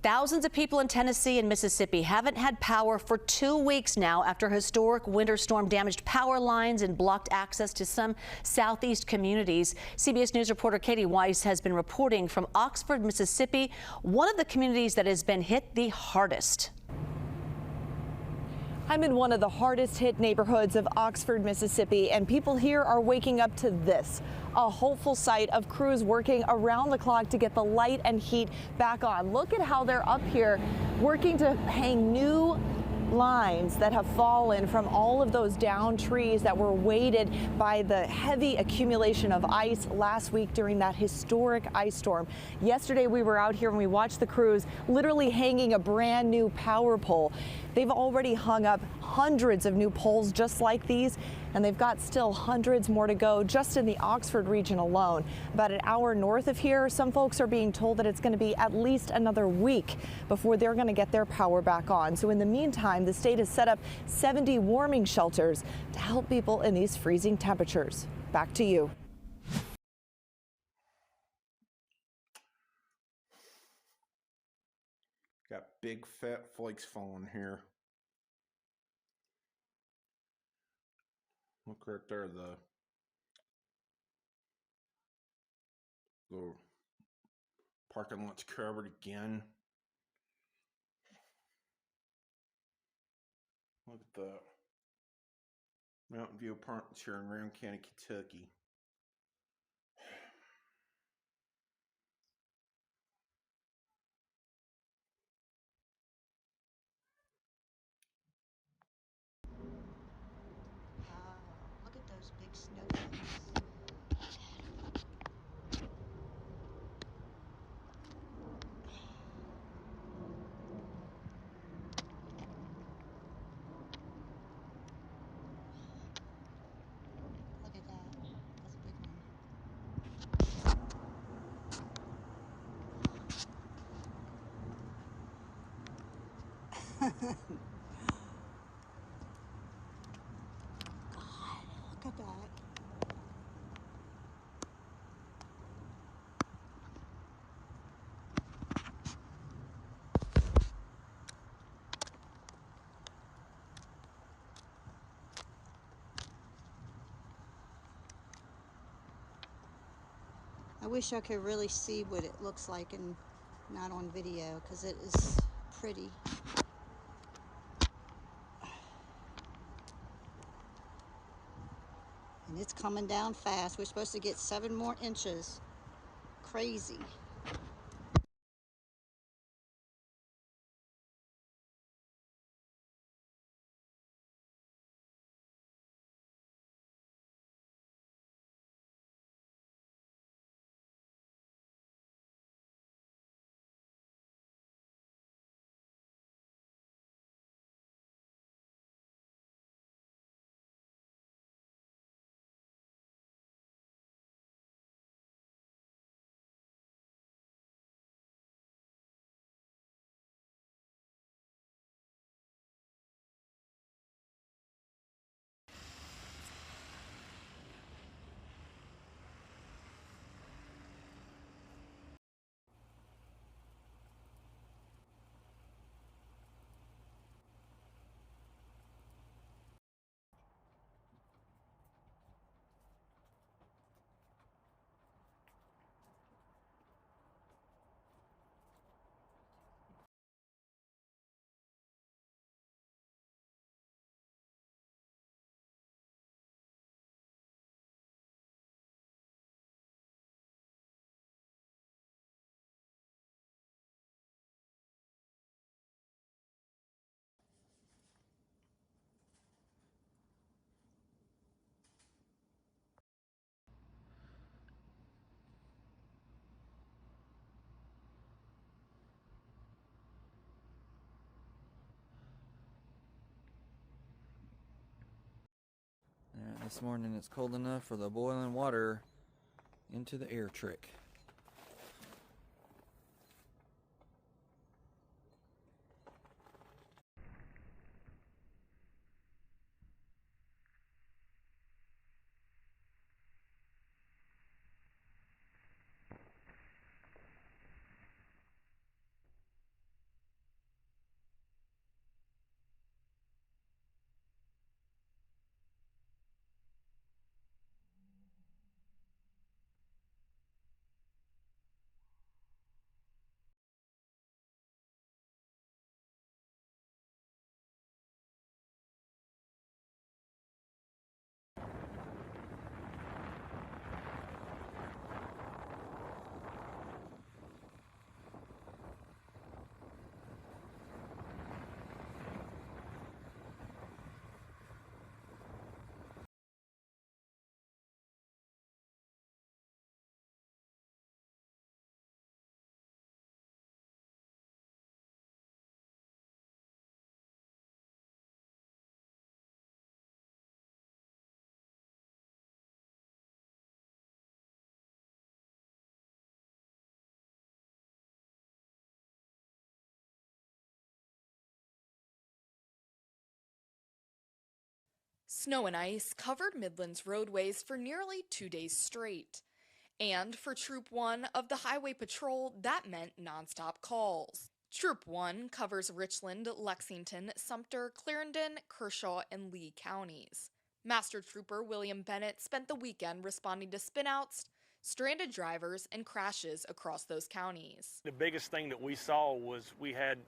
Thousands of people in Tennessee and Mississippi haven't had power for 2 weeks now after a historic winter storm damaged power lines and blocked access to some southeast communities. CBS News reporter Katie Weiss has been reporting from Oxford, Mississippi, one of the communities that has been hit the hardest. I'm in one of the hardest hit neighborhoods of Oxford, Mississippi, and people here are waking up to this, a hopeful sight of crews working around the clock to get the light and heat back on. Look at how they're up here working to hang new lines that have fallen from all of those downed trees that were weighted by the heavy accumulation of ice last week during that historic ice storm. Yesterday we were out here and we watched the crews literally hanging a brand new power pole. They've already hung up hundreds of new poles just like these, and they've got still hundreds more to go just in the Oxford region alone. About an hour north of here, some folks are being told that it's going to be at least another week before they're going to get their power back on. So in the meantime, the state has set up 70 warming shelters to help people in these freezing temperatures. Back to you. Got big fat flakes falling here. Look right there, the parking lot's covered again. Look at the Mountain View Apartments here in Round County, Kentucky. Look at those big snowflakes. Look at that. That's a big one. God, look at that. I wish I could really see what it looks like and not on video, because it is pretty. And it's coming down fast. We're supposed to get 7 more inches. Crazy. This morning it's cold enough for the boiling water into the air trick. Snow and ice covered Midland's roadways for nearly 2 days straight. And for Troop 1 of the Highway Patrol, that meant nonstop calls. Troop 1 covers Richland, Lexington, Sumter, Clarendon, Kershaw, and Lee counties. Master Trooper William Bennett spent the weekend responding to spinouts, stranded drivers, and crashes across those counties. The biggest thing that we saw was we had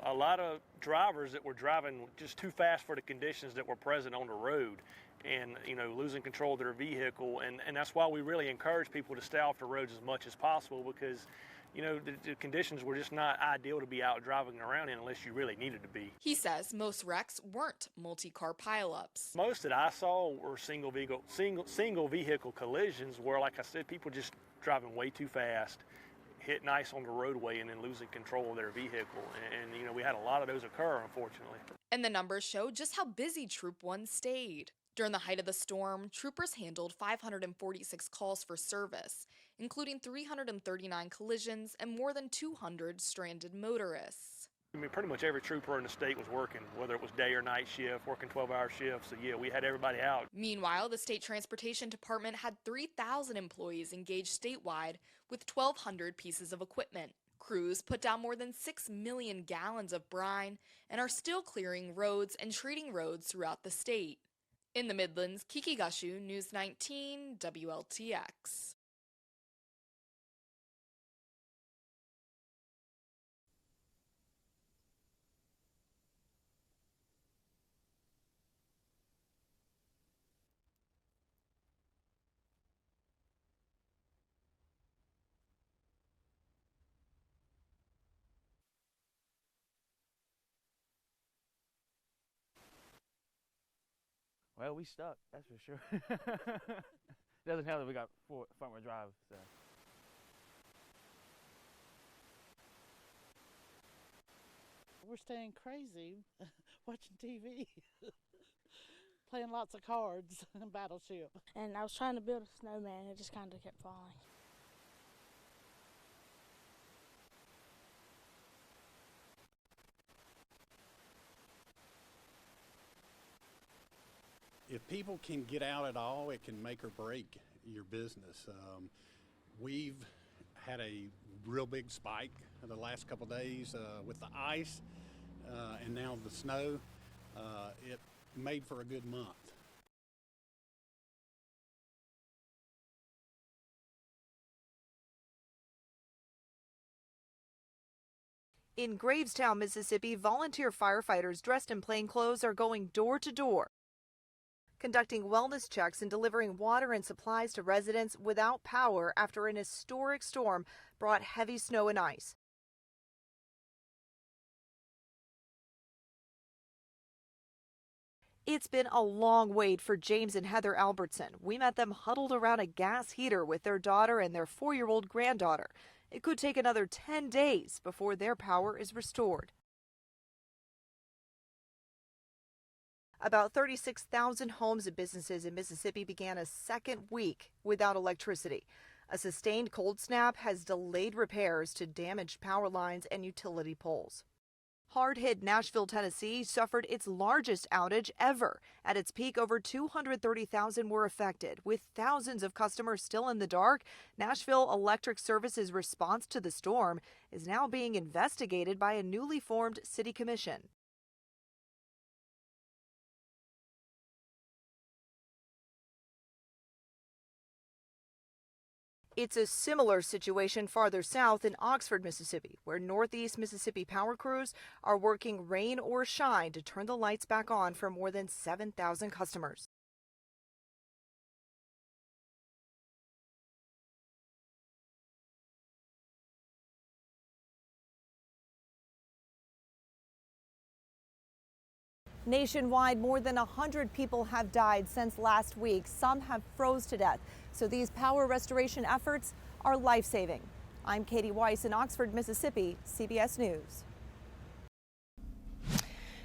a lot of drivers that were driving just too fast for the conditions that were present on the road, and losing control of their vehicle, and that's why we really encourage people to stay off the roads as much as possible, because the conditions were just not ideal to be out driving around in unless you really needed to be. He says most wrecks weren't multi-car pileups. Most that I saw were single vehicle collisions where, like I said, people just driving way too fast, hitting ice on the roadway, and then losing control of their vehicle. And we had a lot of those occur, unfortunately. And the numbers show just how busy Troop 1 stayed. During the height of the storm, troopers handled 546 calls for service, including 339 collisions and more than 200 stranded motorists. I mean, pretty much every trooper in the state was working, whether it was day or night shift, working 12-hour shifts. So yeah, we had everybody out. Meanwhile, the state transportation department had 3,000 employees engaged statewide with 1,200 pieces of equipment. Crews put down more than 6 million gallons of brine and are still clearing roads and treating roads throughout the state. In the Midlands, Kiki Gushu, News 19, WLTX. Well, we stuck, that's for sure. Doesn't help that we got front wheel drive, so. We're staying crazy, watching TV, playing lots of cards and Battleship. And I was trying to build a snowman, it just kind of kept falling. If people can get out at all, it can make or break your business. We've had a real big spike the last couple of days with the ice and now the snow. It made for a good month. In Gravestown, Mississippi, volunteer firefighters dressed in plain clothes are going door to door, conducting wellness checks and delivering water and supplies to residents without power after an historic storm brought heavy snow and ice. It's been a long wait for James and Heather Albertson. We met them huddled around a gas heater with their daughter and their 4-year-old granddaughter. It could take another 10 days before their power is restored. About 36,000 homes and businesses in Mississippi began a second week without electricity. A sustained cold snap has delayed repairs to damaged power lines and utility poles. Hard-hit Nashville, Tennessee suffered its largest outage ever. At its peak, over 230,000 were affected. With thousands of customers still in the dark, Nashville Electric Service's response to the storm is now being investigated by a newly formed city commission. It's a similar situation farther south in Oxford, Mississippi, where Northeast Mississippi power crews are working rain or shine to turn the lights back on for more than 7,000 customers. Nationwide, more than 100 people have died since last week. Some have froze to death. So these power restoration efforts are life-saving. I'm Katie Weiss in Oxford, Mississippi, CBS News.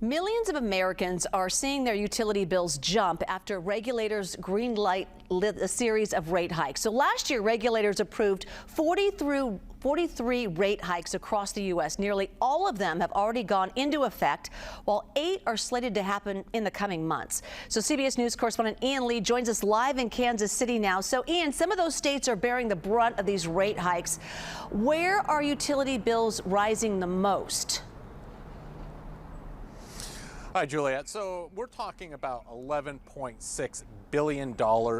Millions of Americans are seeing their utility bills jump after regulators greenlight a series of rate hikes. So last year, regulators approved 43 43 rate hikes across the U.S. Nearly all of them have already gone into effect, while 8 are slated to happen in the coming months. So CBS News correspondent Ian Lee joins us live in Kansas City now. So Ian, some of those states are bearing the brunt of these rate hikes. Where are utility bills rising the most? Hi, Juliet. So we're talking about $11.6 billion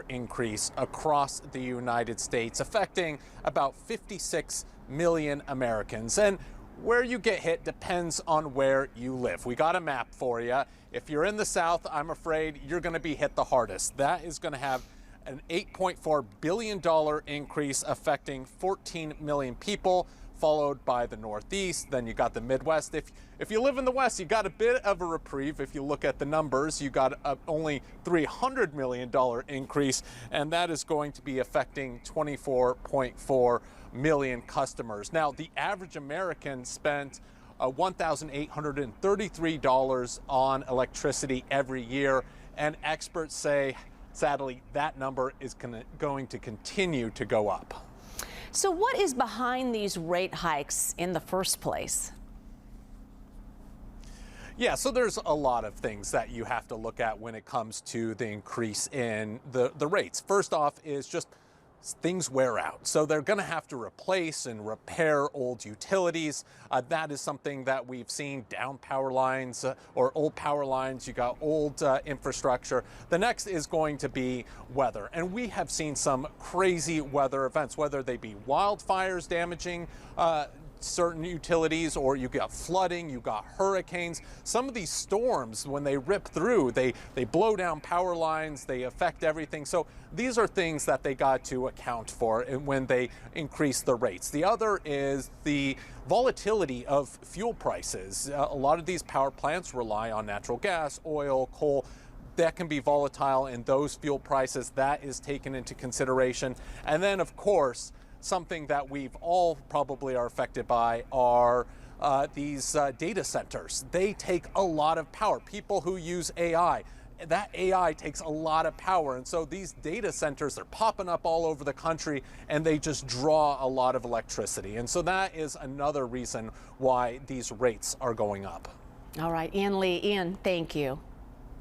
increase across the United States, affecting about 56 million Americans. And where you get hit depends on where you live. We got a map for you. If you're in the South, I'm afraid you're going to be hit the hardest. That is going to have an $8.4 billion increase affecting 14 million people, followed by the Northeast. Then you got the Midwest. If you live in the West, you got a bit of a reprieve. If you look at the numbers, you got only $300 million increase, and that is going to be affecting 24.4 million customers. Now, the average American spent $1,833 on electricity every year, and experts say, sadly, that number is going to continue to go up. So what is behind these rate hikes in the first place? Yeah, so there's a lot of things that you have to look at when it comes to the increase in the rates. First off is just things wear out. So they're going to have to replace and repair old utilities. That is something that we've seen, down power lines or old power lines. You got old infrastructure. The next is going to be weather. And we have seen some crazy weather events, whether they be wildfires damaging certain utilities, or you got flooding, you got hurricanes. Some of these storms, when they rip through, they blow down power lines, they affect everything. So these are things that they got to account for when they increase the rates. The other is the volatility of fuel prices. A lot of these power plants rely on natural gas, oil, coal. That can be volatile, and those fuel prices, that is taken into consideration. And then, of course, something that we've all probably are affected by are these data centers. They take a lot of power. People who use AI, that AI takes a lot of power. And so these data centers, they're popping up all over the country, and they just draw a lot of electricity. And so that is another reason why these rates are going up. All right, Ian Lee. Ian, thank you.